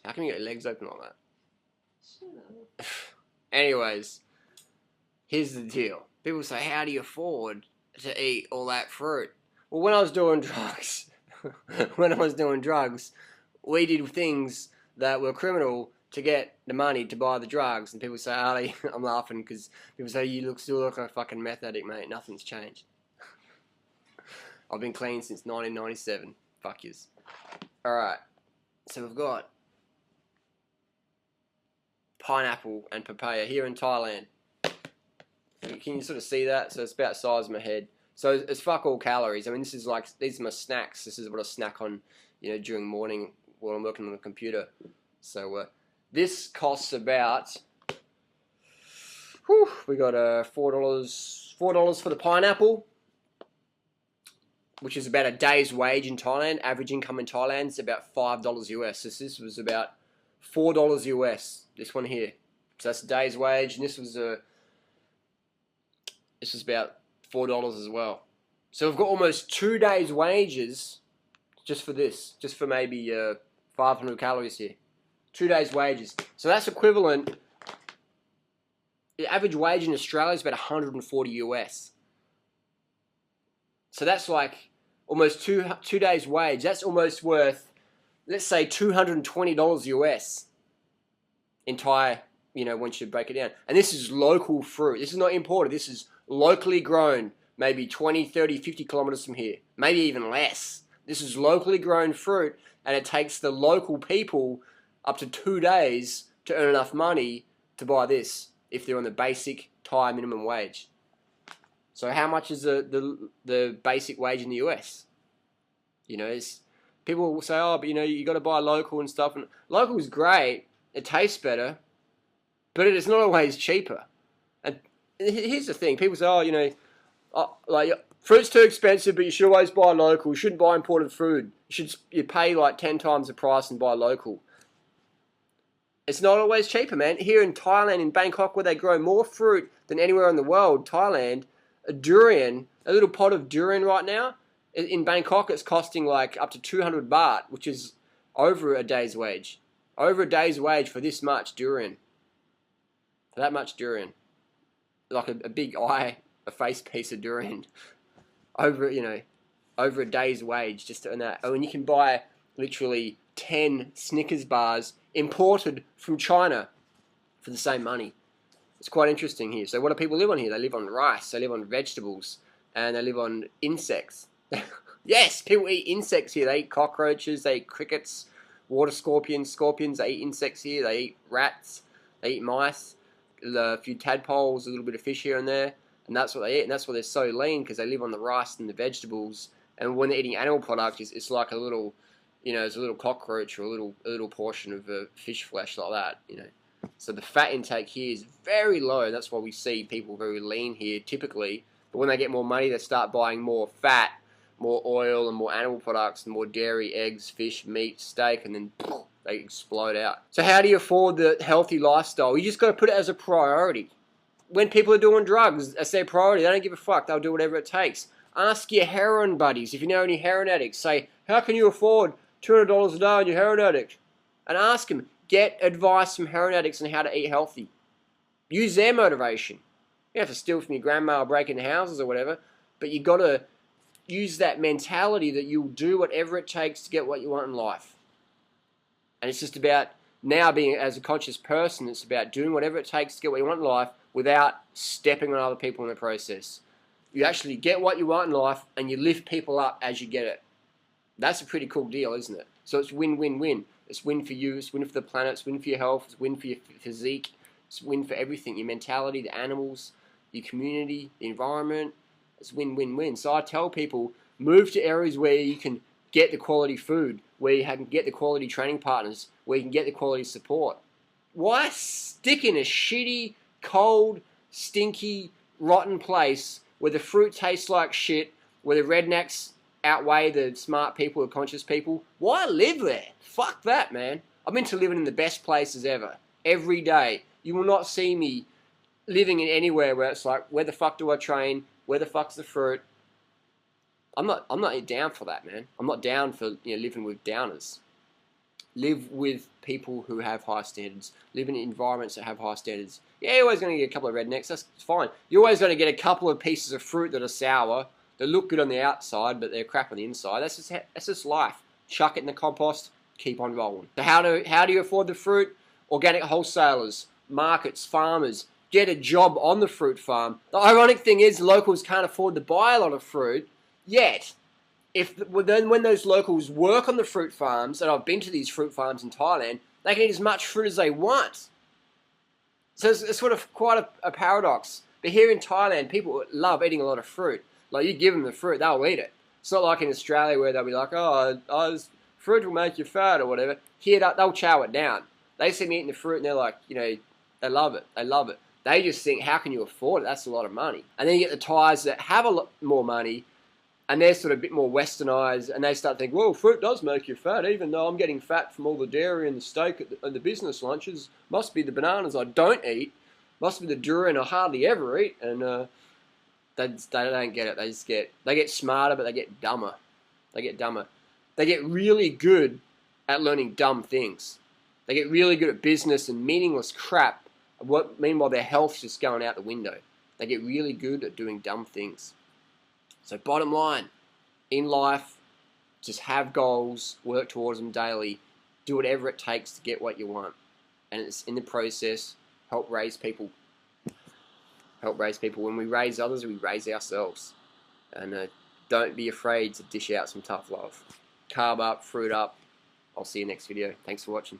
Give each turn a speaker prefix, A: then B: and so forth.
A: How can you get your legs open like that?
B: Shut up.
A: Anyways, here's the deal. People say, how do you afford to eat all that fruit? Well, when I was doing drugs, we did things that were criminal to get the money to buy the drugs. And people say, Ali, I'm laughing because people say, you still look like a fucking meth addict, mate. Nothing's changed. I've been clean since 1997. Fuck yous. Alright, so we've got pineapple and papaya here in Thailand. Can you sort of see that? So it's about the size of my head. So it's fuck all calories. I mean, these are my snacks. This is what I snack on, during morning while I'm working on the computer. So this costs about, we got $4 for the pineapple, which is about a day's wage in Thailand. Average income in Thailand is about $5 US. So this was about $4 US. This one here. So that's a day's wage, and this was about $4 as well. So we've got almost 2 days' wages just for this, just for maybe 500 calories here. 2 days' wages. So that's equivalent. The average wage in Australia is about 140 US. So that's like almost two days' wage. That's almost worth, let's say, $220 US in Thai, once you break it down. And this is local fruit. This is not imported. This is locally grown, maybe 20, 30, 50 kilometers from here. Maybe even less. This is locally grown fruit, and it takes the local people up to 2 days to earn enough money to buy this if they're on the basic Thai minimum wage. So how much is the basic wage in the US? People will say, oh, but you got to buy local and stuff. And local is great. It tastes better, but it's not always cheaper. And here's the thing: people say, like fruit's too expensive, but you should always buy local. You shouldn't buy imported food. You pay like 10 times the price and buy local. It's not always cheaper, man. Here in Thailand, in Bangkok, where they grow more fruit than anywhere in the world, Thailand, a little pot of durian right now, in Bangkok, it's costing like up to 200 baht, which is over a day's wage. Over a day's wage for this much durian. For that much durian. Like a big eye, a face piece of durian. Over a day's wage just to earn that. Oh, and you can buy literally 10 Snickers bars imported from China for the same money. It's quite interesting here. So what do people live on here? They live on rice, they live on vegetables, and they live on insects. Yes, people eat insects here. They eat cockroaches, they eat crickets, water scorpions, they eat insects here. They eat rats, they eat mice, a few tadpoles, a little bit of fish here and there. And that's what they eat, and that's why they're so lean, because they live on the rice and the vegetables. And when they're eating animal products, it's like a little, it's a little cockroach or a little portion of fish flesh like that, So the fat intake here is very low. That's why we see people very lean here typically. But when they get more money, they start buying more fat, more oil, and more animal products, and more dairy, eggs, fish, meat, steak, and then they explode out. So how do you afford the healthy lifestyle? You just got to put it as a priority. When people are doing drugs, that's their priority. They don't give a fuck. They'll do whatever it takes. Ask your heroin buddies, if you know any heroin addicts. Say, how can you afford $200 a day on your heroin addict? And ask them. Get advice from heroin addicts on how to eat healthy. Use their motivation. You don't have to steal from your grandma or break into houses or whatever, but you got to use that mentality that you'll do whatever it takes to get what you want in life. And it's just about now being, as a conscious person, it's about doing whatever it takes to get what you want in life without stepping on other people in the process. You actually get what you want in life and you lift people up as you get it. That's a pretty cool deal, isn't it? So it's win-win-win. It's win for you, it's win for the planet, it's win for your health, it's win for your physique, it's win for everything, your mentality, the animals, your community, the environment. It's win-win-win. So I tell people, move to areas where you can get the quality food, where you can get the quality training partners, where you can get the quality support. Why stick in a shitty, cold, stinky, rotten place where the fruit tastes like shit, where the rednecks outweigh the smart people, the conscious people? Why live there? Fuck that, man. I'm into living in the best places ever. Every day. You will not see me living in anywhere where it's like, where the fuck do I train? Where the fuck's the fruit? I'm not down for that, man. I'm not down for living with downers. live with people who have high standards, live in environments that have high standards. Yeah, you're always going to get a couple of rednecks, that's fine. You're always going to get a couple of pieces of fruit that are sour, that look good on the outside, but they're crap on the inside. That's just life. Chuck it in the compost, keep on rolling. So how do you afford the fruit? Organic wholesalers, markets, farmers. Get a job on the fruit farm. The ironic thing is locals can't afford to buy a lot of fruit, yet then when those locals work on the fruit farms, and I've been to these fruit farms in Thailand, they can eat as much fruit as they want. So it's sort of quite a paradox. But here in Thailand, people love eating a lot of fruit. Like, you give them the fruit, they'll eat it. It's not like in Australia where they'll be like, this fruit will make you fat or whatever. Here, they'll chow it down. They see me eating the fruit and they're like, they love it. They love it. They just think, how can you afford it? That's a lot of money. And then you get the Thais that have a lot more money, and they're sort of a bit more westernized, and they start thinking, well, fruit does make you fat, even though I'm getting fat from all the dairy and the steak and the business lunches. Must be the bananas I don't eat. Must be the durian I hardly ever eat. And they don't get it. They get smarter, but they get dumber. They get really good at learning dumb things. They get really good at business and meaningless crap. Meanwhile, their health's just going out the window. They get really good at doing dumb things. So bottom line, in life, just have goals, work towards them daily, do whatever it takes to get what you want. And it's in the process, help raise people. When we raise others, we raise ourselves. And don't be afraid to dish out some tough love. Carb up, fruit up. I'll see you next video. Thanks for watching.